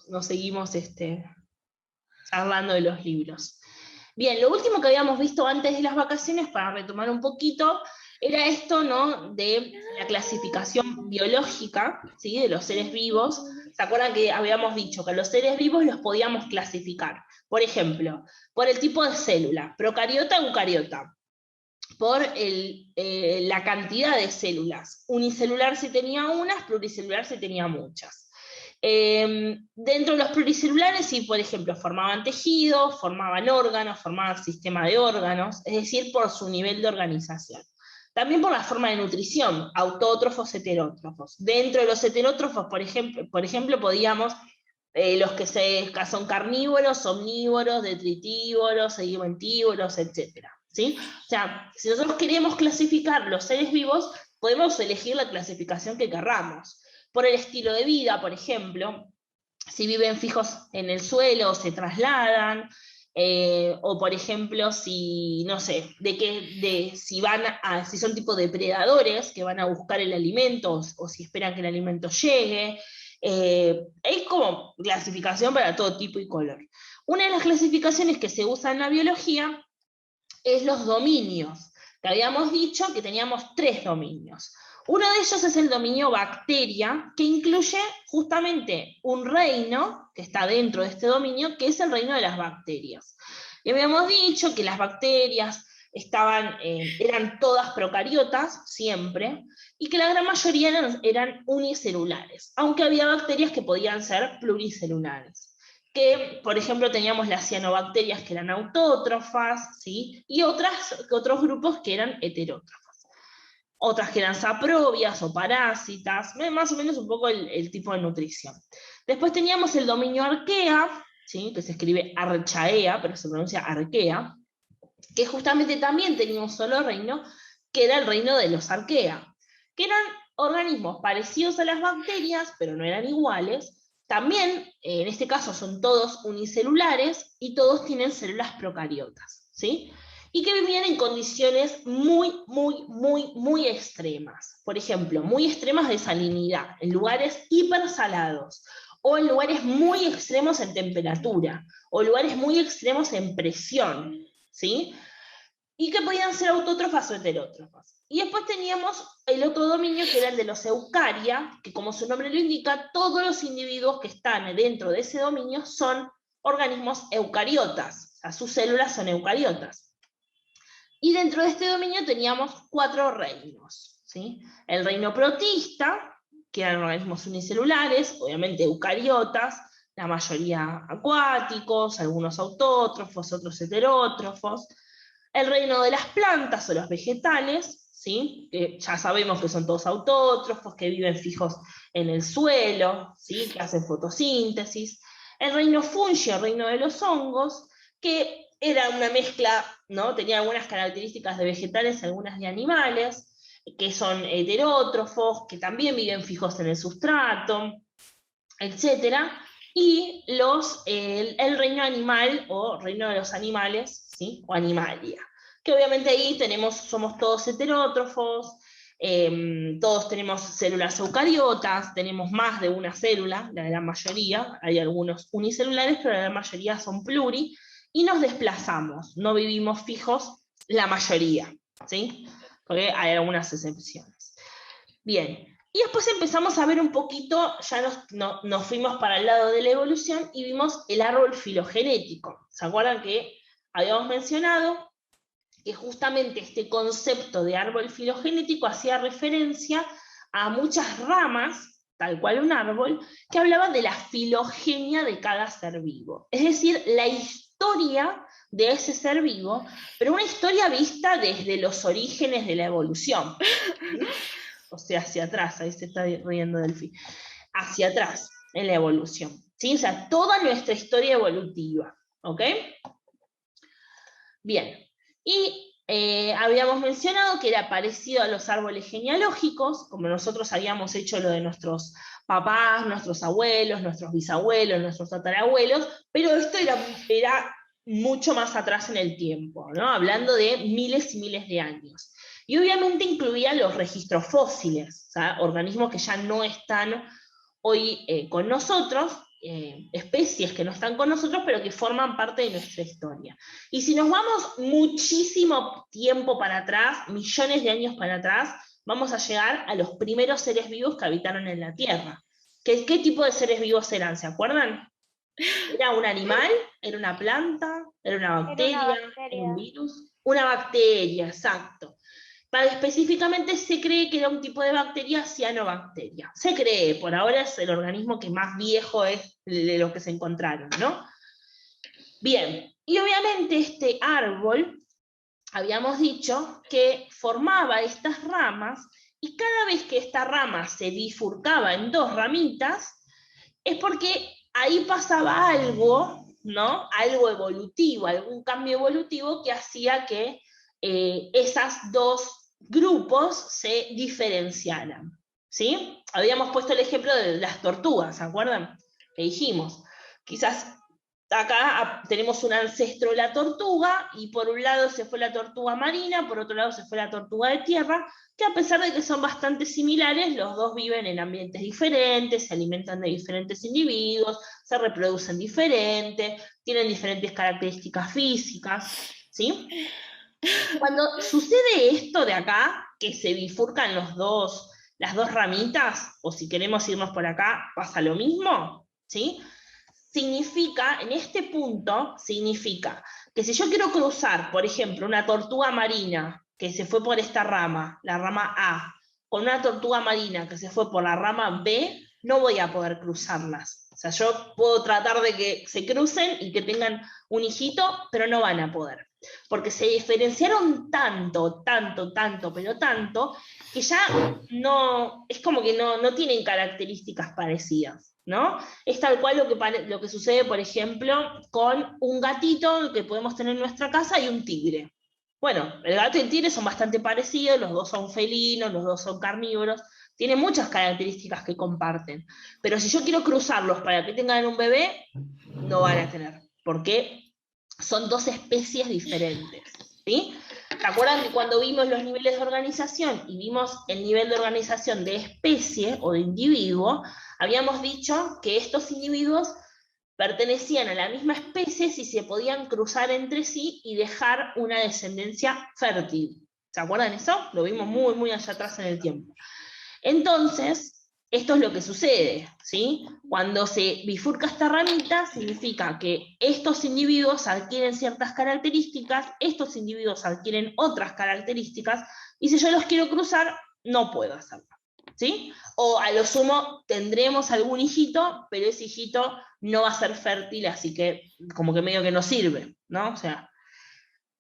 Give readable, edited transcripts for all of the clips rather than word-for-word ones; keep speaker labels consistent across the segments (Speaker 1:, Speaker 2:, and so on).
Speaker 1: nos seguimos charlando de los libros. Bien, lo último que habíamos visto antes de las vacaciones, para retomar un poquito, era esto, ¿no?, de la clasificación biológica, ¿sí?, de los seres vivos. ¿Se acuerdan que habíamos dicho que a los seres vivos los podíamos clasificar? Por ejemplo, por el tipo de célula, procariota o eucariota, por la cantidad de células. Unicelular si tenía unas, pluricelular si tenía muchas. Dentro de los pluricelulares, sí, por ejemplo, formaban tejidos, formaban órganos, formaban sistema de órganos, es decir, por su nivel de organización. También por la forma de nutrición, autótrofos, heterótrofos. Dentro de los heterótrofos, por ejemplo podíamos, los que son carnívoros, omnívoros, detritívoros, sedimentívoros, etc. ¿Sí? O sea, si nosotros queremos clasificar los seres vivos, podemos elegir la clasificación que querramos. Por el estilo de vida, por ejemplo, si viven fijos en el suelo, se trasladan, o por ejemplo, si, no sé, si son tipo depredadores que van a buscar el alimento, o si esperan que el alimento llegue. Es como clasificación para todo tipo y color. Una de las clasificaciones que se usa en la biología es los dominios, que habíamos dicho que teníamos 3 dominios. Uno de ellos es el dominio bacteria, que incluye justamente un reino que está dentro de este dominio, que es el reino de las bacterias. Y habíamos dicho que las bacterias eran todas procariotas, siempre, y que la gran mayoría eran unicelulares, aunque había bacterias que podían ser pluricelulares. Que, por ejemplo, teníamos las cianobacterias que eran autótrofas, ¿sí?, y otros grupos que eran heterótrofas. Otras que eran saprobias o parásitas, más o menos un poco el tipo de nutrición. Después teníamos el dominio arquea, ¿sí?, que se escribe archaea, pero se pronuncia arquea, que justamente también tenía un solo reino, que era el reino de los arquea, que eran organismos parecidos a las bacterias, pero no eran iguales. También, en este caso, son todos unicelulares y todos tienen células procariotas, ¿sí? Y que vivían en condiciones muy, muy, muy, muy extremas. Por ejemplo, muy extremas de salinidad, en lugares hipersalados, o en lugares muy extremos en temperatura, o lugares muy extremos en presión, ¿sí? Y que podían ser autótrofas o heterótrofas. Y después teníamos el otro dominio, que era el de los eucaria, que como su nombre lo indica, todos los individuos que están dentro de ese dominio son organismos eucariotas, o sea, sus células son eucariotas. Y dentro de este dominio teníamos 4 reinos, ¿sí? El reino protista, que eran organismos unicelulares, obviamente eucariotas, la mayoría acuáticos, algunos autótrofos, otros heterótrofos. El reino de las plantas o los vegetales, ¿sí?, que ya sabemos que son todos autótrofos, que viven fijos en el suelo, ¿sí?, que hacen fotosíntesis. El reino fungi, el reino de los hongos, que era una mezcla, ¿no?, tenía algunas características de vegetales, algunas de animales, que son heterótrofos, que también viven fijos en el sustrato, etc. Y el reino animal o reino de los animales, ¿sí?, o animalia, que obviamente ahí somos todos heterótrofos, todos tenemos células eucariotas, tenemos más de una célula, la gran mayoría, hay algunos unicelulares, pero la gran mayoría son pluri, y nos desplazamos, no vivimos fijos la mayoría, ¿sí?, porque hay algunas excepciones. Bien, y después empezamos a ver un poquito, ya nos fuimos para el lado de la evolución y vimos el árbol filogenético. ¿Se acuerdan que habíamos mencionado que justamente este concepto de árbol filogenético hacía referencia a muchas ramas, tal cual un árbol, que hablaban de la filogenia de cada ser vivo? Es decir, la historia de ese ser vivo, pero una historia vista desde los orígenes de la evolución. O sea, hacia atrás, ahí se está riendo Delphi, hacia atrás en la evolución, ¿sí? O sea, toda nuestra historia evolutiva, ¿ok? Bien, y habíamos mencionado que era parecido a los árboles genealógicos, como nosotros habíamos hecho lo de nuestros papás, nuestros abuelos, nuestros bisabuelos, nuestros tatarabuelos, pero esto era mucho más atrás en el tiempo, ¿no?, hablando de miles y miles de años. Y obviamente incluía los registros fósiles, o sea, organismos que ya no están hoy con nosotros, especies que no están con nosotros, pero que forman parte de nuestra historia. Y si nos vamos muchísimo tiempo para atrás, millones de años para atrás, vamos a llegar a los primeros seres vivos que habitaron en la Tierra. ¿Qué tipo de seres vivos eran? ¿Se acuerdan? ¿Era un animal? ¿Era una planta? ¿Era una bacteria? ¿Era un virus? Una bacteria, exacto. Específicamente se cree que era un tipo de bacteria cianobacteria. Se cree, por ahora es el organismo que más viejo es de los que se encontraron, ¿no? Bien, y obviamente este árbol, habíamos dicho que formaba estas ramas, y cada vez que esta rama se bifurcaba en dos ramitas, es porque ahí pasaba algo, ¿no? Algo evolutivo, algún cambio evolutivo que hacía que esas dos grupos se diferenciaran, ¿sí? Habíamos puesto el ejemplo de las tortugas, ¿se acuerdan? Que dijimos, quizás acá tenemos un ancestro de la tortuga, y por un lado se fue la tortuga marina, por otro lado se fue la tortuga de tierra, que a pesar de que son bastante similares, los dos viven en ambientes diferentes, se alimentan de diferentes individuos, se reproducen diferentes, tienen diferentes características físicas, ¿sí? Cuando sucede esto de acá, que se bifurcan las dos ramitas, o si queremos irnos por acá, pasa lo mismo, ¿sí? Significa, en este punto, significa que si yo quiero cruzar, por ejemplo, una tortuga marina que se fue por esta rama, la rama A, con una tortuga marina que se fue por la rama B, no voy a poder cruzarlas. O sea, yo puedo tratar de que se crucen y que tengan un hijito, pero no van a poder. Porque se diferenciaron tanto, pero tanto, que ya no, es como que no tienen características parecidas, ¿no? Es tal cual lo que sucede, por ejemplo, con un gatito que podemos tener en nuestra casa y un tigre. Bueno, el gato y el tigre son bastante parecidos, los dos son felinos, los dos son carnívoros, tienen muchas características que comparten. Pero si yo quiero cruzarlos para que tengan un bebé, no van a tener, porque son dos especies diferentes, ¿sí? ¿Se acuerdan que cuando vimos los niveles de organización y vimos el nivel de organización de especie o de individuo, habíamos dicho que estos individuos pertenecían a la misma especie si se podían cruzar entre sí y dejar una descendencia fértil? ¿Se acuerdan de eso? Lo vimos muy, muy allá atrás en el tiempo. Entonces, esto es lo que sucede, ¿sí? Cuando se bifurca esta ramita, significa que estos individuos adquieren ciertas características, estos individuos adquieren otras características, y si yo los quiero cruzar, no puedo hacerlo, ¿sí? O a lo sumo tendremos algún hijito, pero ese hijito no va a ser fértil, así que como que medio que no sirve, ¿no? O sea,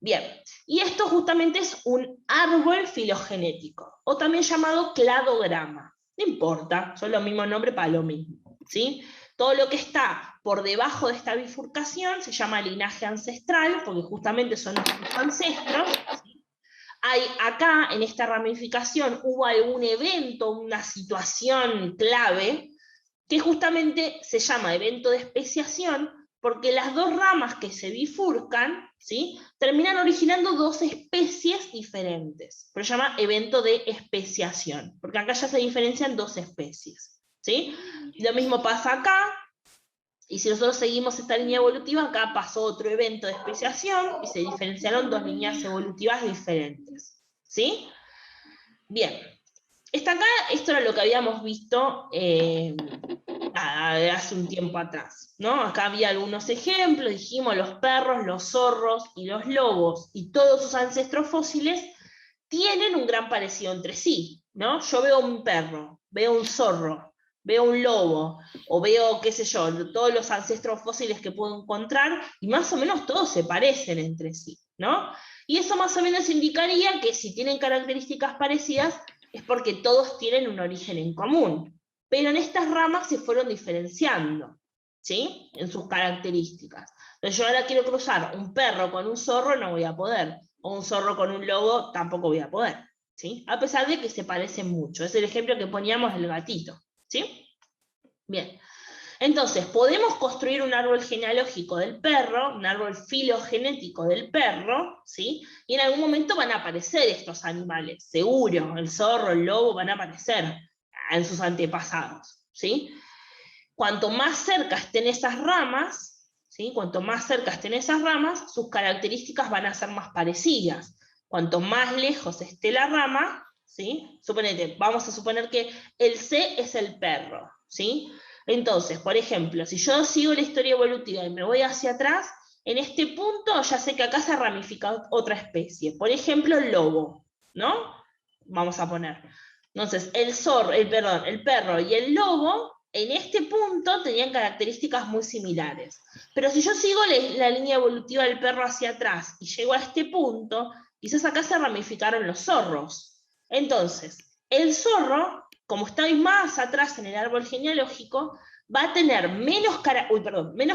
Speaker 1: bien, y esto justamente es un árbol filogenético, o también llamado cladograma. No importa, son los mismos nombres para lo mismo, ¿sí? Todo lo que está por debajo de esta bifurcación se llama linaje ancestral, porque justamente son nuestros ancestros, ¿sí? Hay acá, en esta ramificación, hubo algún evento, una situación clave, que justamente se llama evento de especiación, porque las dos ramas que se bifurcan, ¿sí?, terminan originando dos especies diferentes. Pero se llama evento de especiación, porque acá ya se diferencian dos especies, ¿sí? Lo mismo pasa acá, y si nosotros seguimos esta línea evolutiva, acá pasó otro evento de especiación y se diferenciaron dos líneas evolutivas diferentes, ¿sí? Bien, esto era lo que habíamos visto hace un tiempo atrás, ¿no? Acá había algunos ejemplos, dijimos los perros, los zorros y los lobos, y todos sus ancestros fósiles tienen un gran parecido entre sí, ¿no? Yo veo un perro, veo un zorro, veo un lobo, o veo, qué sé yo, todos los ancestros fósiles que puedo encontrar, y más o menos todos se parecen entre sí, ¿no? Y eso más o menos indicaría que si tienen características parecidas, es porque todos tienen un origen en común. Pero en estas ramas se fueron diferenciando, ¿sí?, en sus características. Entonces yo ahora quiero cruzar un perro con un zorro, no voy a poder, o un zorro con un lobo, tampoco voy a poder, ¿sí? A pesar de que se parecen mucho. Es el ejemplo que poníamos del gatito, ¿sí? Bien. Entonces, podemos construir un árbol genealógico del perro, un árbol filogenético del perro, ¿sí? Y en algún momento van a aparecer estos animales, seguro, el zorro, el lobo van a aparecer en sus antepasados, ¿sí? cuanto más cerca estén esas ramas, ¿sí? Cuanto más cerca estén esas ramas, sus características van a ser más parecidas. Cuanto más lejos esté la rama, ¿sí? Suponete, vamos a suponer que el C es el perro, ¿sí? Entonces, por ejemplo, si yo sigo la historia evolutiva y me voy hacia atrás, en este punto ya sé que acá se ramifica otra especie. Por ejemplo, el lobo, ¿no? Vamos a poner. Entonces, el perro y el lobo, en este punto tenían características muy similares. Pero si yo sigo la línea evolutiva del perro hacia atrás y llego a este punto, quizás acá se ramificaron los zorros. Entonces, el zorro, como está más atrás en el árbol genealógico, va a tener menos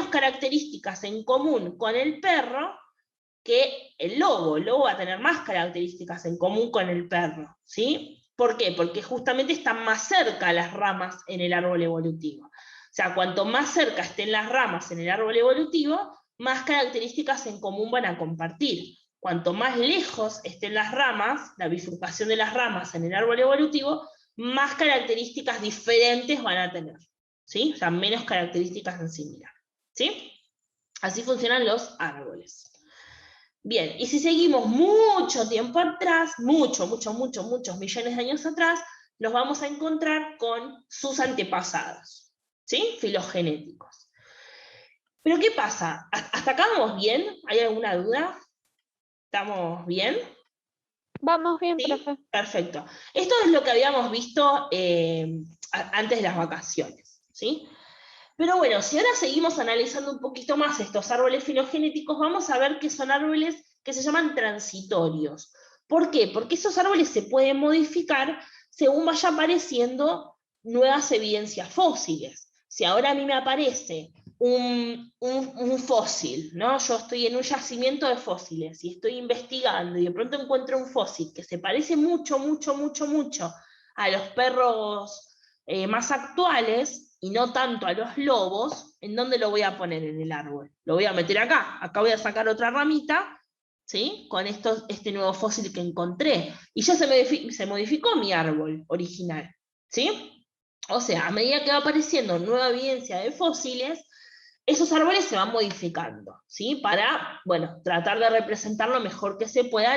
Speaker 1: características en común con el perro que el lobo. El lobo va a tener más características en común con el perro, ¿sí? ¿Por qué? Porque justamente están más cerca las ramas en el árbol evolutivo. O sea, cuanto más cerca estén las ramas en el árbol evolutivo, más características en común van a compartir. Cuanto más lejos estén las ramas, la bifurcación de las ramas en el árbol evolutivo, más características diferentes van a tener, ¿sí? O sea, menos características en similar, ¿sí? Así funcionan los árboles. Bien, y si seguimos mucho tiempo atrás, muchos millones de años atrás, nos vamos a encontrar con sus antepasados, ¿sí? Filogenéticos. Pero ¿qué pasa? ¿Hasta acá vamos bien? ¿Hay alguna duda? ¿Estamos bien?
Speaker 2: Vamos bien,
Speaker 1: ¿Sí?
Speaker 2: profe.
Speaker 1: Perfecto. Esto es lo que habíamos visto antes de las vacaciones, ¿sí? Pero bueno, si ahora seguimos analizando un poquito más estos árboles filogenéticos, vamos a ver que son árboles que se llaman transitorios. ¿Por qué? Porque esos árboles se pueden modificar según vaya apareciendo nuevas evidencias fósiles. Si ahora a mí me aparece un fósil, ¿no? Yo estoy en un yacimiento de fósiles y estoy investigando y de pronto encuentro un fósil que se parece mucho a los perros más actuales y no tanto a los lobos, ¿en dónde lo voy a poner en el árbol? Lo voy a meter acá voy a sacar otra ramita, ¿sí? Con este nuevo fósil que encontré, y ya se modificó mi árbol original, ¿sí? O sea, a medida que va apareciendo nueva evidencia de fósiles, esos árboles se van modificando, ¿sí? Para, bueno, tratar de representar lo mejor que se pueda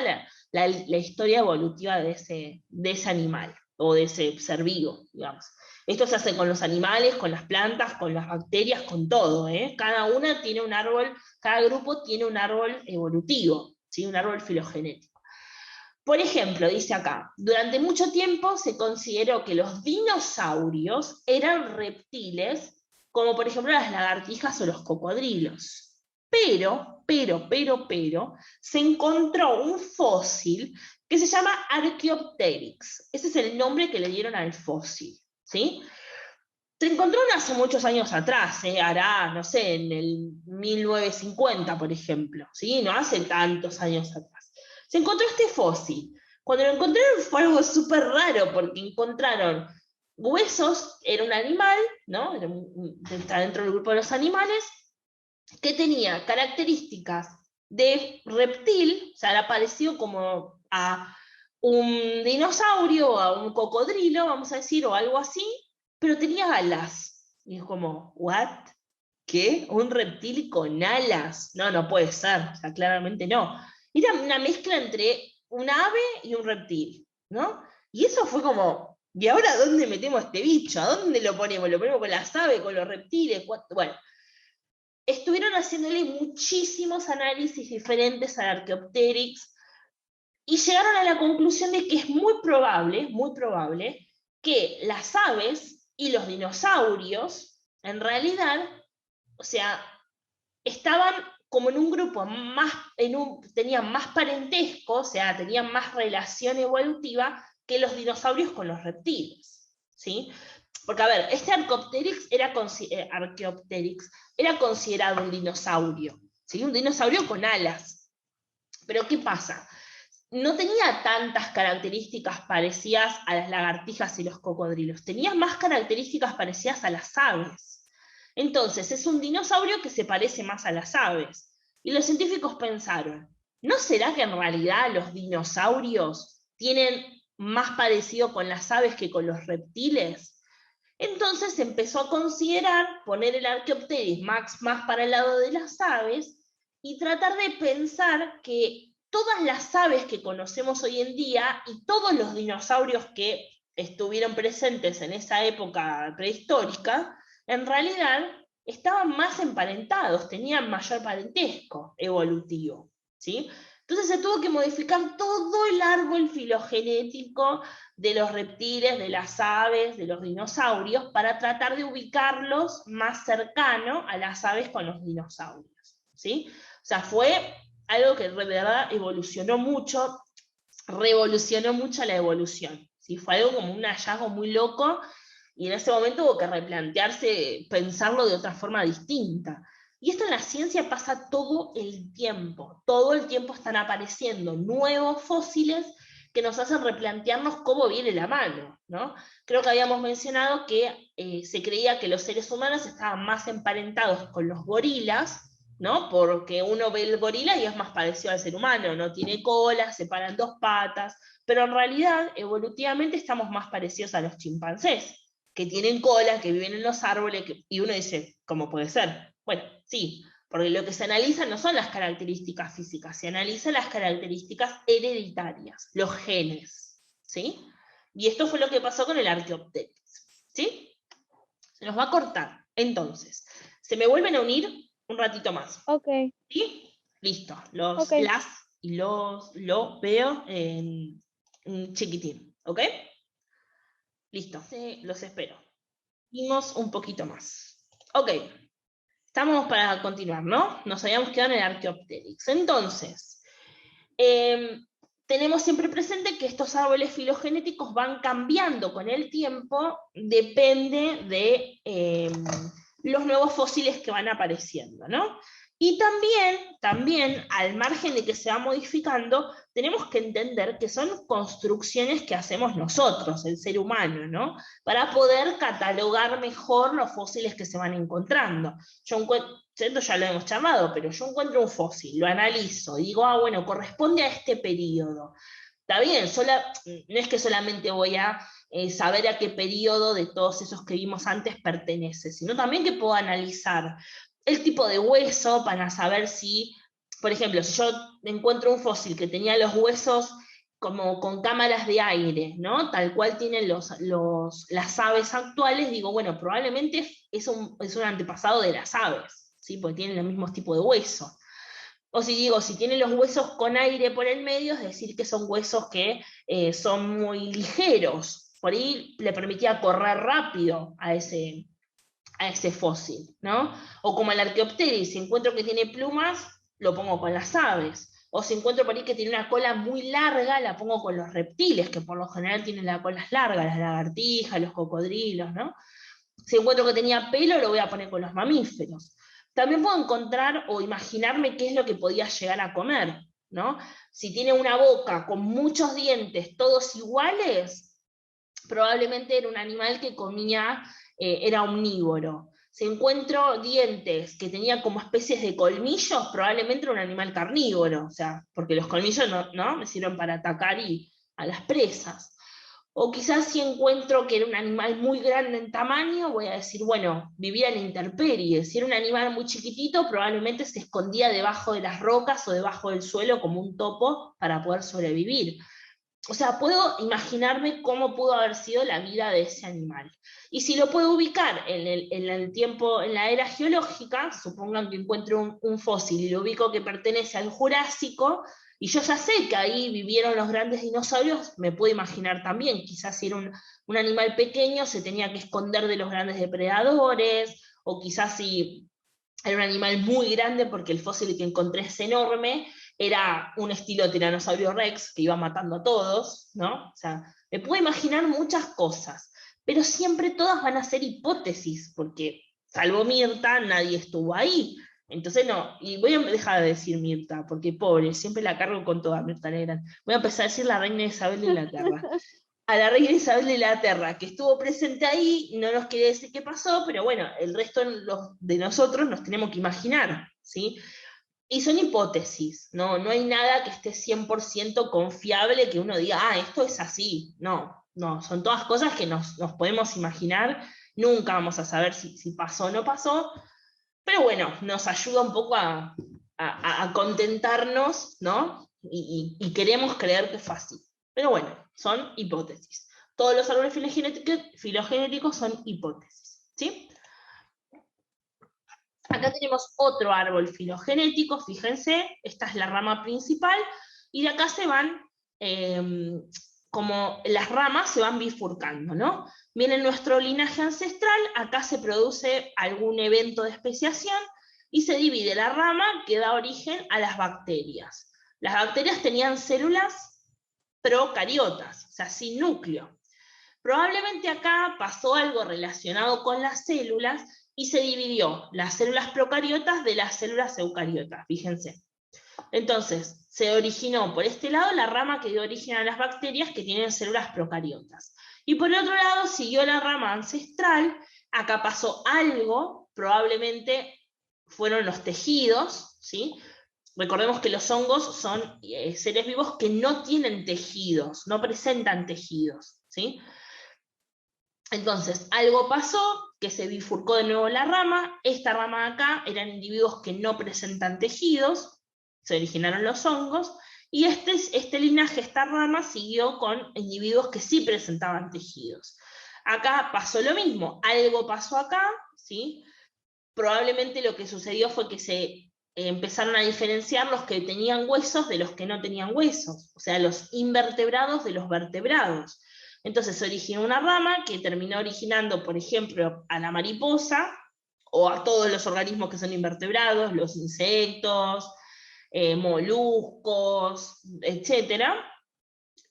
Speaker 1: la historia evolutiva de ese animal, o de ese ser vivo, digamos. Esto se hace con los animales, con las plantas, con las bacterias, con todo, ¿eh? Cada una tiene un árbol, cada grupo tiene un árbol evolutivo, ¿sí? Un árbol filogenético. Por ejemplo, dice acá, durante mucho tiempo se consideró que los dinosaurios eran reptiles, como por ejemplo las lagartijas o los cocodrilos. Pero, se encontró un fósil que se llama Archaeopteryx. Ese es el nombre que le dieron al fósil, ¿sí? Se encontró hace muchos años atrás, hará, no sé, en el 1950, por ejemplo, ¿sí? No hace tantos años atrás. Se encontró este fósil. Cuando lo encontraron fue algo súper raro, porque encontraron huesos, era un animal, ¿no? Está dentro del grupo de los animales, que tenía características de reptil, o sea, era parecido como a un dinosaurio, a un cocodrilo, vamos a decir, o algo así, pero tenía alas. Y es como, ¿what? ¿Qué? ¿Un reptil con alas? No, no puede ser, o sea, claramente no. Era una mezcla entre un ave y un reptil, ¿no? Y eso fue como, ¿y ahora dónde metemos este bicho? ¿A dónde lo ponemos? ¿Lo ponemos con las aves, con los reptiles? Bueno, estuvieron haciéndole muchísimos análisis diferentes al Archaeopteryx y llegaron a la conclusión de que es muy probable, que las aves y los dinosaurios, en realidad, o sea, estaban como en un grupo más, tenían más parentesco, o sea, tenían más relación evolutiva que los dinosaurios con los reptiles, ¿sí? Porque, a ver, este Archaeopteryx era considerado un dinosaurio, ¿sí? Un dinosaurio con alas. Pero ¿qué pasa? No tenía tantas características parecidas a las lagartijas y los cocodrilos, tenía más características parecidas a las aves. Entonces, es un dinosaurio que se parece más a las aves. Y los científicos pensaron, ¿no será que en realidad los dinosaurios tienen más parecido con las aves que con los reptiles? Entonces se empezó a considerar poner el Archaeopteryx más para el lado de las aves y tratar de pensar que todas las aves que conocemos hoy en día y todos los dinosaurios que estuvieron presentes en esa época prehistórica, en realidad estaban más emparentados, tenían mayor parentesco evolutivo, ¿sí? Entonces se tuvo que modificar todo el árbol filogenético de los reptiles, de las aves, de los dinosaurios, para tratar de ubicarlos más cercano a las aves con los dinosaurios, ¿sí? O sea, fue algo que de verdad evolucionó mucho, revolucionó mucho la evolución, ¿sí? Fue algo como un hallazgo muy loco, y en ese momento hubo que replantearse, pensarlo de otra forma distinta. Y esto en la ciencia pasa todo el tiempo están apareciendo nuevos fósiles que nos hacen replantearnos cómo viene la mano, ¿no? Creo que habíamos mencionado que se creía que los seres humanos estaban más emparentados con los gorilas, ¿no? Porque uno ve el gorila y es más parecido al ser humano, no tiene cola, se paran dos patas, pero en realidad, evolutivamente, estamos más parecidos a los chimpancés, que tienen cola, que viven en los árboles, y uno dice, ¿cómo puede ser? Bueno, sí, porque lo que se analiza no son las características físicas, se analizan las características hereditarias, los genes, ¿sí? Y esto fue lo que pasó con el Archaeopteryx, ¿sí? Se nos va a cortar. Entonces, se me vuelven a unir un ratito más,
Speaker 2: Ok,
Speaker 1: ¿sí? Listo,
Speaker 2: ok.
Speaker 1: las y lo veo en chiquitín, ¿ok? Listo, los espero. Vimos un poquito más. Ok, estamos para continuar, ¿no? Nos habíamos quedado en el Archaeopteryx. Entonces, eh, tenemos siempre presente que estos árboles filogenéticos van cambiando con el tiempo, depende de los nuevos fósiles que van apareciendo, ¿no? Y también, al margen de que se va modificando, tenemos que entender que son construcciones que hacemos nosotros, el ser humano, ¿no? Para poder catalogar mejor los fósiles que se van encontrando. Yo encuentro, esto ya lo hemos charlado, pero yo encuentro un fósil, lo analizo, digo, ah, bueno, corresponde a este periodo. Está bien, no es que solamente voy a saber a qué periodo de todos esos que vimos antes pertenece, sino también que puedo analizar el tipo de hueso para saber si, por ejemplo, si yo encuentro un fósil que tenía los huesos como con cámaras de aire, ¿no? Tal cual tienen las aves actuales, digo, bueno, probablemente es un antepasado de las aves, ¿sí? Porque tienen el mismo tipo de hueso. O si digo, si tiene los huesos con aire por el medio, es decir, que son huesos que son muy ligeros. Por ahí le permitía correr rápido a ese fósil, ¿no? O como el Archaeopteryx, si encuentro que tiene plumas, lo pongo con las aves. O si encuentro por ahí que tiene una cola muy larga, la pongo con los reptiles, que por lo general tienen las colas largas, las lagartijas, los cocodrilos, ¿no? Si encuentro que tenía pelo, lo voy a poner con los mamíferos. También puedo encontrar o imaginarme qué es lo que podía llegar a comer, ¿no? Si tiene una boca con muchos dientes, todos iguales, probablemente era un animal que comía, era omnívoro. Si encuentro dientes que tenían como especies de colmillos, probablemente era un animal carnívoro, o sea, porque los colmillos no me sirven para atacar a las presas. O quizás si encuentro que era un animal muy grande en tamaño, voy a decir, bueno, vivía en la intemperie. Si era un animal muy chiquitito, probablemente se escondía debajo de las rocas o debajo del suelo como un topo para poder sobrevivir. O sea, puedo imaginarme cómo pudo haber sido la vida de ese animal. Y si lo puedo ubicar en el tiempo, en la era geológica, supongan que encuentro un fósil y lo ubico que pertenece al Jurásico, y yo ya sé que ahí vivieron los grandes dinosaurios, me puedo imaginar también, quizás si era un animal pequeño se tenía que esconder de los grandes depredadores, o quizás si era un animal muy grande porque el fósil que encontré es enorme, era un estilo tiranosaurio rex que iba matando a todos, ¿no? O sea, me puedo imaginar muchas cosas, pero siempre todas van a ser hipótesis, porque salvo Mirta, nadie estuvo ahí. Entonces no, y voy a dejar de decir Mirta, porque pobre, siempre la cargo con toda Mirta Legrand. Voy a empezar a decir la reina Isabel de Inglaterra. A la reina Isabel de Inglaterra, que estuvo presente ahí, no nos quiere decir qué pasó, pero bueno, el resto de nosotros nos tenemos que imaginar, ¿sí? Y son hipótesis, no hay nada que esté 100% confiable que uno diga, ah, esto es así. No, son todas cosas que nos podemos imaginar Nunca vamos a saber si pasó o no pasó, pero bueno, nos ayuda un poco a contentarnos, ¿no? Y queremos creer que fue así. Pero bueno, son hipótesis. Todos los árboles filogenéticos son hipótesis, ¿sí? Acá tenemos otro árbol filogenético, fíjense, esta es la rama principal, y de acá se van, como las ramas se van bifurcando, ¿no? Viene nuestro linaje ancestral, acá se produce algún evento de especiación, y se divide la rama que da origen a las bacterias. Las bacterias tenían células procariotas, o sea, sin núcleo. Probablemente acá pasó algo relacionado con las células y se dividió las células procariotas de las células eucariotas, fíjense. Entonces, se originó por este lado la rama que dio origen a las bacterias que tienen células procariotas. Y por el otro lado siguió la rama ancestral, acá pasó algo, probablemente fueron los tejidos, ¿sí? Recordemos que los hongos son seres vivos que no tienen tejidos, no presentan tejidos, ¿sí? Entonces, algo pasó, que se bifurcó de nuevo la rama, esta rama de acá eran individuos que no presentan tejidos, se originaron los hongos, y este linaje, esta rama, siguió con individuos que sí presentaban tejidos. Acá pasó lo mismo, algo pasó acá, ¿sí? Probablemente lo que sucedió fue que se empezaron a diferenciar los que tenían huesos de los que no tenían huesos, o sea, los invertebrados de los vertebrados. Entonces se originó una rama que terminó originando, por ejemplo, a la mariposa, o a todos los organismos que son invertebrados, los insectos, moluscos, etc.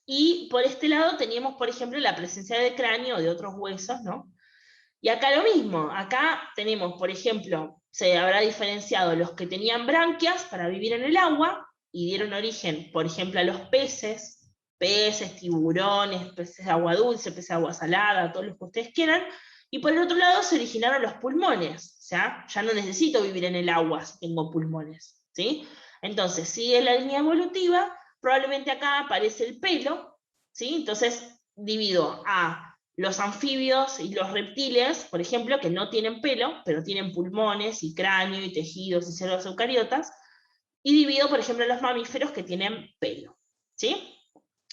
Speaker 1: Y por este lado teníamos, por ejemplo, la presencia de cráneo o de otros huesos, ¿no? Y acá lo mismo, acá tenemos, por ejemplo, se habrá diferenciado los que tenían branquias para vivir en el agua, y dieron origen, por ejemplo, a los peces, tiburones, peces de agua dulce, peces de agua salada, todos los que ustedes quieran, y por el otro lado se originaron los pulmones, o sea, ya no necesito vivir en el agua si tengo pulmones, ¿sí? Entonces, sigue la línea evolutiva, probablemente acá aparece el pelo, ¿sí? Entonces, divido a los anfibios y los reptiles, por ejemplo, que no tienen pelo, pero tienen pulmones y cráneo y tejidos y células eucariotas, y divido, por ejemplo, los mamíferos que tienen pelo, ¿sí?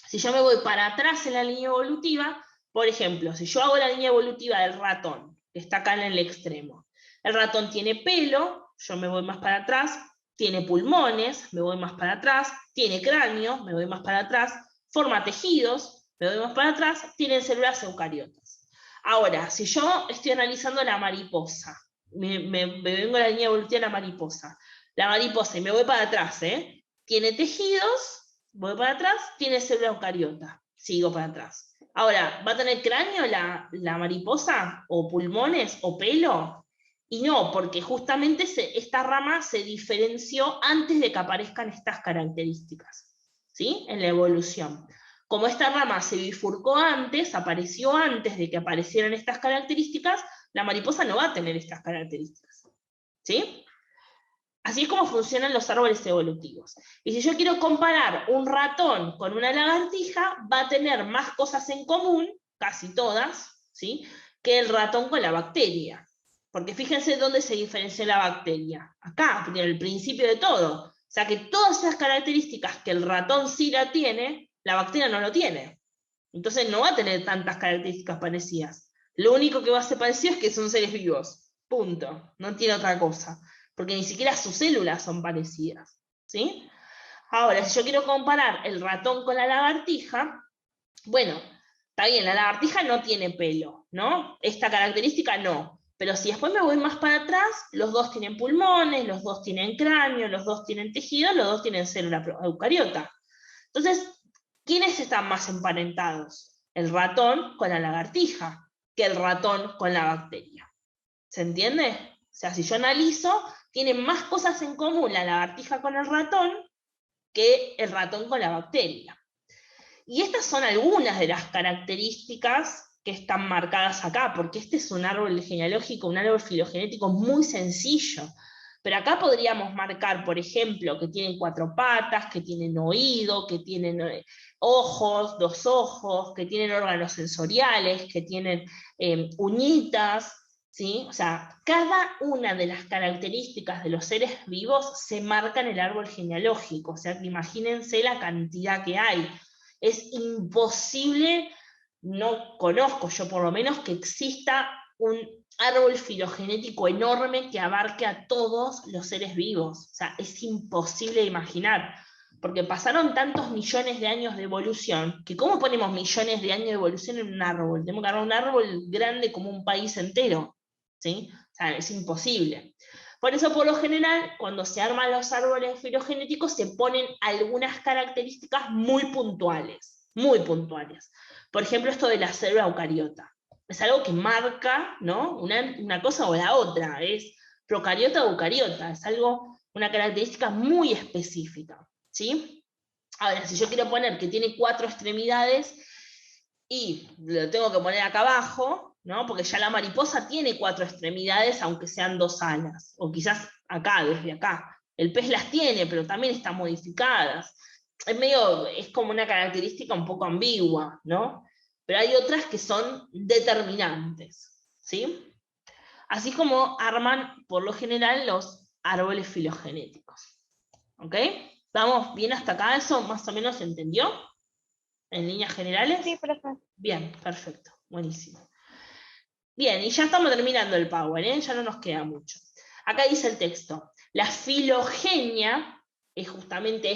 Speaker 1: Si yo me voy para atrás en la línea evolutiva, por ejemplo, si yo hago la línea evolutiva del ratón, que está acá en el extremo, el ratón tiene pelo, yo me voy más para atrás, tiene pulmones, me voy más para atrás, tiene cráneo, me voy más para atrás, forma tejidos, me voy más para atrás, tienen células eucariotas. Ahora, si yo estoy analizando la mariposa, me vengo a la línea evolutiva de la mariposa y me voy para atrás, tiene tejidos, voy para atrás, tiene célula eucariota, sigo para atrás. Ahora, ¿va a tener cráneo la mariposa? ¿O pulmones? ¿O pelo? Y no, porque justamente esta rama se diferenció antes de que aparezcan estas características, ¿sí? En la evolución. Como esta rama se bifurcó antes, apareció antes de que aparecieran estas características, la mariposa no va a tener estas características, ¿sí? Así es como funcionan los árboles evolutivos. Y si yo quiero comparar un ratón con una lagartija, va a tener más cosas en común, casi todas, ¿sí?, que el ratón con la bacteria. Porque fíjense dónde se diferencia la bacteria. Acá, en el principio de todo. O sea que todas esas características que el ratón sí la tiene, la bacteria no lo tiene. Entonces no va a tener tantas características parecidas. Lo único que va a ser parecido es que son seres vivos. Punto. No tiene otra cosa. Porque ni siquiera sus células son parecidas, ¿sí? Ahora, si yo quiero comparar el ratón con la lagartija, bueno, está bien, la lagartija no tiene pelo, ¿no? Esta característica no. Pero si después me voy más para atrás, los dos tienen pulmones, los dos tienen cráneo, los dos tienen tejido, los dos tienen célula eucariota. Entonces, ¿quiénes están más emparentados? El ratón con la lagartija que el ratón con la bacteria. ¿Se entiende? O sea, si yo analizo, tienen más cosas en común la lagartija con el ratón que el ratón con la bacteria. Y estas son algunas de las características que están marcadas acá, porque este es un árbol genealógico, un árbol filogenético muy sencillo. Pero acá podríamos marcar, por ejemplo, que tienen 4 patas, que tienen oído, que tienen ojos, 2 ojos, que tienen órganos sensoriales, que tienen uñitas, ¿sí? O sea, cada una de las características de los seres vivos se marca en el árbol genealógico, o sea, que imagínense la cantidad que hay. Es imposible, no conozco yo por lo menos, que exista un árbol filogenético enorme que abarque a todos los seres vivos. O sea, es imposible de imaginar, porque pasaron tantos millones de años de evolución, que ¿cómo ponemos millones de años de evolución en un árbol? Tenemos que agarrar un árbol grande como un país entero, ¿sí? O sea, es imposible. Por eso, por lo general, cuando se arman los árboles filogenéticos, se ponen algunas características muy puntuales, muy puntuales. Por ejemplo, esto de la célula eucariota. Es algo que marca, ¿no? una cosa o la otra, es procariota o eucariota, es algo, una característica muy específica, ¿sí? Ahora, si yo quiero poner que tiene 4 extremidades, y lo tengo que poner acá abajo, ¿no? Porque ya la mariposa tiene 4 extremidades, aunque sean 2 alas, o quizás acá, desde acá. El pez las tiene, pero también están modificadas. Es como una característica un poco ambigua, ¿no? Pero hay otras que son determinantes, ¿sí? Así como arman, por lo general, los árboles filogenéticos. ¿Ok? ¿Estamos bien hasta acá? ¿Eso más o menos se entendió? ¿En líneas generales?
Speaker 2: Sí, profe.
Speaker 1: Bien, perfecto, buenísimo. Bien, y ya estamos terminando el Power, ¿eh? Ya no nos queda mucho. Acá dice el texto, la filogenia es justamente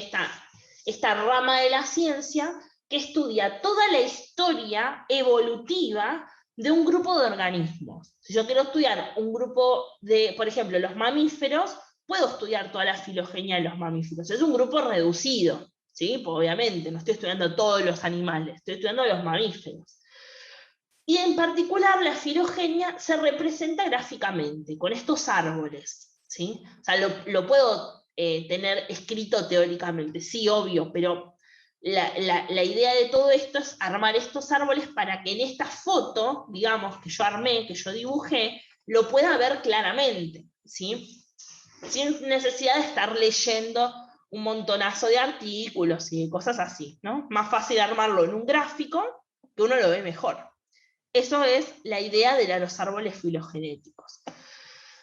Speaker 1: esta rama de la ciencia que estudia toda la historia evolutiva de un grupo de organismos. Si yo quiero estudiar un grupo de, por ejemplo, los mamíferos, puedo estudiar toda la filogenia de los mamíferos. Es un grupo reducido, ¿sí? Pues obviamente, no estoy estudiando todos los animales, estoy estudiando los mamíferos. Y en particular la filogenia se representa gráficamente, con estos árboles, ¿sí? O sea, lo puedo tener escrito teóricamente, sí, obvio, pero la idea de todo esto es armar estos árboles para que en esta foto, digamos, que yo armé, que yo dibujé, lo pueda ver claramente, ¿sí? Sin necesidad de estar leyendo un montonazo de artículos y cosas así, ¿no? Más fácil armarlo en un gráfico, que uno lo ve mejor. Eso es la idea de los árboles filogenéticos.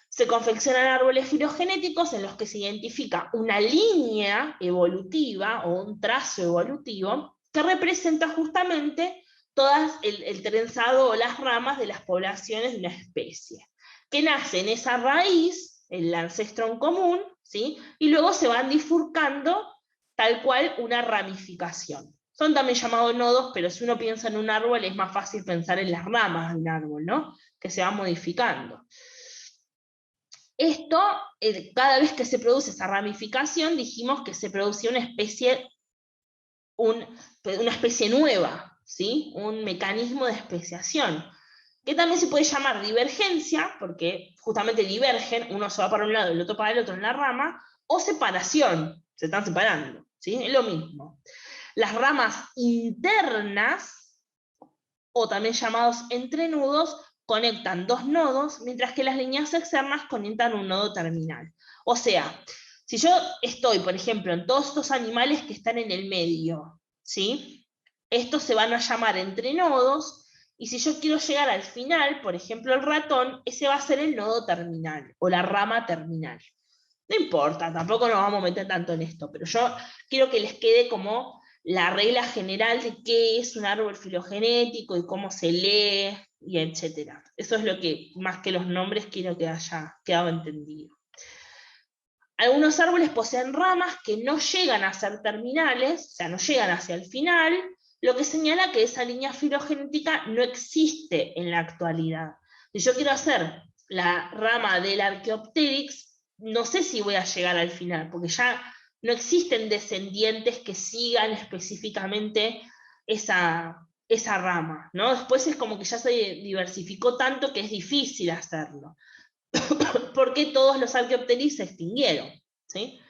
Speaker 1: Se confeccionan árboles filogenéticos en los que se identifica una línea evolutiva o un trazo evolutivo que representa justamente todas el trenzado o las ramas de las poblaciones de una especie, que nace en esa raíz, el ancestro en común, ¿sí? Y luego se van bifurcando tal cual una ramificación. Son también llamados nodos, pero si uno piensa en un árbol es más fácil pensar en las ramas de un árbol, ¿no? Que se van modificando. Esto, cada vez que se produce esa ramificación, dijimos que se producía una especie nueva, ¿sí? Un mecanismo de especiación, que también se puede llamar divergencia, porque justamente divergen, uno se va para un lado y el otro para el otro en la rama, o separación, se están separando, ¿sí? Es lo mismo. Las ramas internas, o también llamados entrenudos, conectan 2 nodos, mientras que las líneas externas conectan un nodo terminal. O sea, si yo estoy, por ejemplo, en todos estos animales que están en el medio, ¿sí? Estos se van a llamar entrenodos, y si yo quiero llegar al final, por ejemplo el ratón, ese va a ser el nodo terminal, o la rama terminal. No importa, tampoco nos vamos a meter tanto en esto, pero yo quiero que les quede como la regla general de qué es un árbol filogenético y cómo se lee, y etcétera. Eso es lo que, más que los nombres, quiero que haya quedado entendido. Algunos árboles poseen ramas que no llegan a ser terminales, o sea, no llegan hacia el final, lo que señala que esa línea filogenética no existe en la actualidad. Si yo quiero hacer la rama del Archaeopteryx, no sé si voy a llegar al final, porque ya no existen descendientes que sigan específicamente esa rama, ¿no? Después es como que ya se diversificó tanto que es difícil hacerlo, porque todos los Archaeopteryx se extinguieron, ¿sí?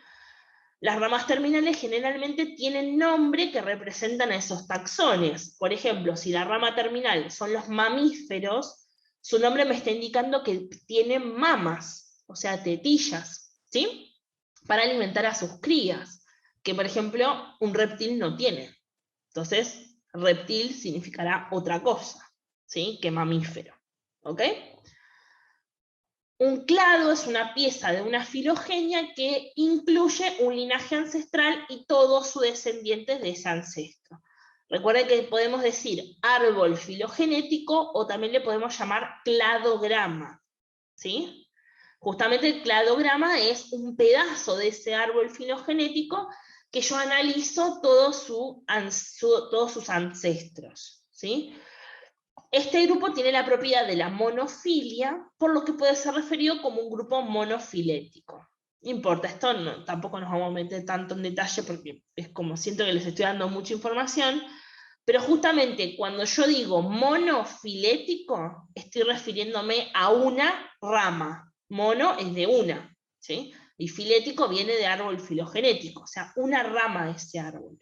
Speaker 1: Las ramas terminales generalmente tienen nombre que representan a esos taxones. Por ejemplo, si la rama terminal son los mamíferos, su nombre me está indicando que tienen mamas, o sea, tetillas, ¿sí? Para alimentar a sus crías, que por ejemplo un reptil no tiene. Entonces, reptil significará otra cosa, ¿sí? Que mamífero, ¿ok? Un clado es una pieza de una filogenia que incluye un linaje ancestral y todos sus descendientes de ese ancestro. Recuerden que podemos decir árbol filogenético o también le podemos llamar cladograma, ¿sí? Justamente el cladograma es un pedazo de ese árbol filogenético que yo analizo todos sus ancestros, ¿sí? Este grupo tiene la propiedad de la monofilia, por lo que puede ser referido como un grupo monofilético. No importa, esto tampoco nos vamos a meter tanto en detalle porque es como siento que les estoy dando mucha información, pero justamente cuando yo digo monofilético, estoy refiriéndome a una rama. Mono es de una, ¿sí? Y filético viene de árbol filogenético, o sea, una rama de ese árbol.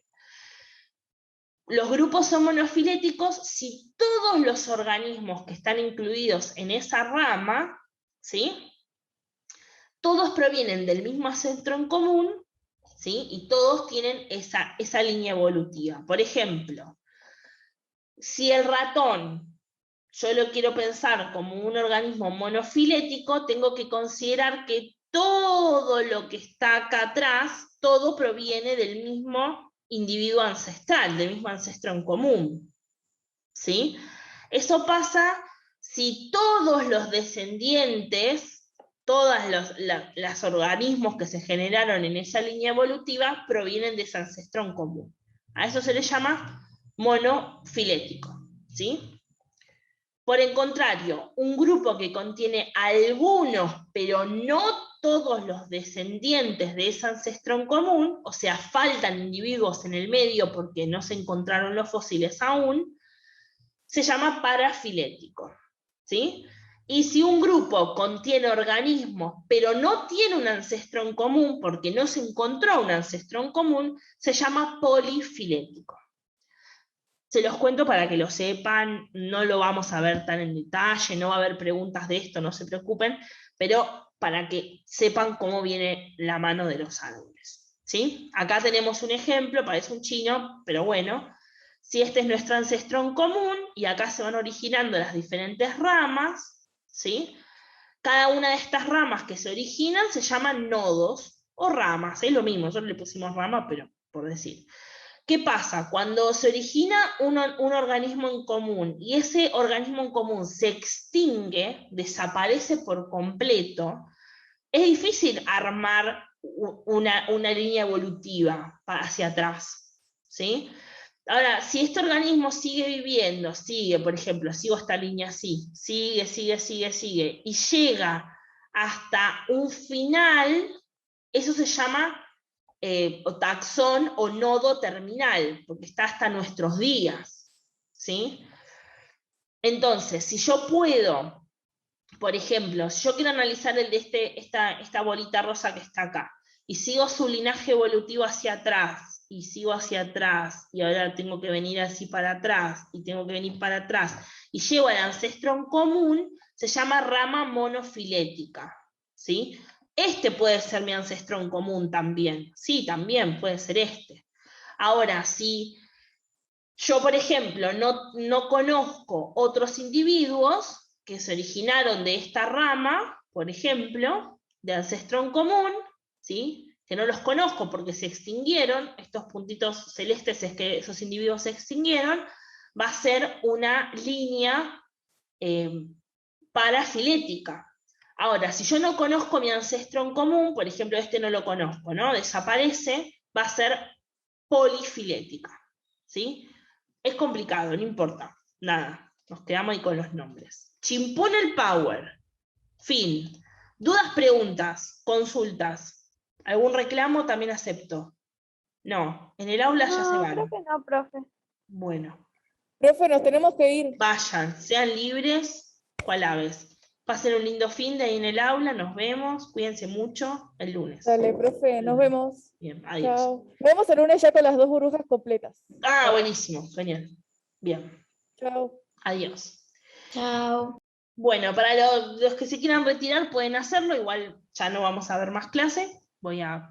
Speaker 1: Los grupos son monofiléticos si todos los organismos que están incluidos en esa rama, ¿sí? Todos provienen del mismo ancestro en común, ¿sí? Y todos tienen esa línea evolutiva. Por ejemplo, si el ratón, yo lo quiero pensar como un organismo monofilético, tengo que considerar que todo lo que está acá atrás, todo proviene del mismo individuo ancestral, del mismo ancestro en común, ¿sí? Eso pasa si todos los descendientes, todos los organismos que se generaron en esa línea evolutiva provienen de ese ancestro en común. A eso se le llama monofilético, ¿sí? Por el contrario, un grupo que contiene algunos, pero no todos los descendientes de ese ancestro en común, o sea, faltan individuos en el medio porque no se encontraron los fósiles aún, se llama parafilético, ¿sí? Y si un grupo contiene organismos, pero no tiene un ancestro en común, porque no se encontró un ancestro en común, se llama polifilético. Se los cuento para que lo sepan, no lo vamos a ver tan en detalle, no va a haber preguntas de esto, no se preocupen, pero para que sepan cómo viene la mano de los árboles, ¿sí? Acá tenemos un ejemplo, parece un chino, pero bueno, si este es nuestro ancestro en común, y acá se van originando las diferentes ramas, ¿sí? Cada una de estas ramas que se originan se llaman nodos o ramas, es lo mismo, nosotros le pusimos rama, pero por decir. ¿Qué pasa? Cuando se origina un organismo en común y ese organismo en común se extingue, desaparece por completo, es difícil armar una línea evolutiva hacia atrás, ¿sí? Ahora, si este organismo sigue viviendo, sigue, por ejemplo, sigo esta línea así, sigue, y llega hasta un final, eso se llama o taxón o nodo terminal, porque está hasta nuestros días, ¿sí? Entonces, si yo puedo, por ejemplo, si yo quiero analizar el de esta bolita rosa que está acá, y sigo su linaje evolutivo hacia atrás, y sigo hacia atrás, y ahora tengo que venir así para atrás, y tengo que venir para atrás, y llego al ancestro en común, se llama rama monofilética, ¿sí? Este puede ser mi ancestro en común también, sí, también puede ser este. Ahora, si yo, por ejemplo, no conozco otros individuos que se originaron de esta rama, por ejemplo, de ancestro en común, ¿sí? Que no los conozco porque se extinguieron, estos puntitos celestes es que esos individuos se extinguieron, va a ser una línea parafilética. Ahora, si yo no conozco mi ancestro en común, por ejemplo, este no lo conozco, ¿no? Desaparece, va a ser polifilética, ¿sí? Es complicado, no importa, nada, nos quedamos ahí con los nombres. Chimpún el Power, fin. Dudas, preguntas, consultas. ¿Algún reclamo? También acepto. No, en el aula ya se
Speaker 2: No, creo
Speaker 1: van.
Speaker 2: que no, profe.
Speaker 1: Bueno,
Speaker 3: Profe, nos tenemos que ir.
Speaker 1: vayan, sean libres, cual aves. Pasen un lindo fin de ahí en el aula, nos vemos, cuídense mucho el lunes.
Speaker 3: Dale, profe, nos vemos.
Speaker 1: Bien, adiós.
Speaker 3: Chao. Nos vemos el lunes ya con las 2 burbujas completas.
Speaker 1: Ah, buenísimo, genial. Bien,
Speaker 3: Chao.
Speaker 1: adiós.
Speaker 4: Chao.
Speaker 1: Bueno, para los que se quieran retirar pueden hacerlo, igual ya no vamos a ver más clase. Voy a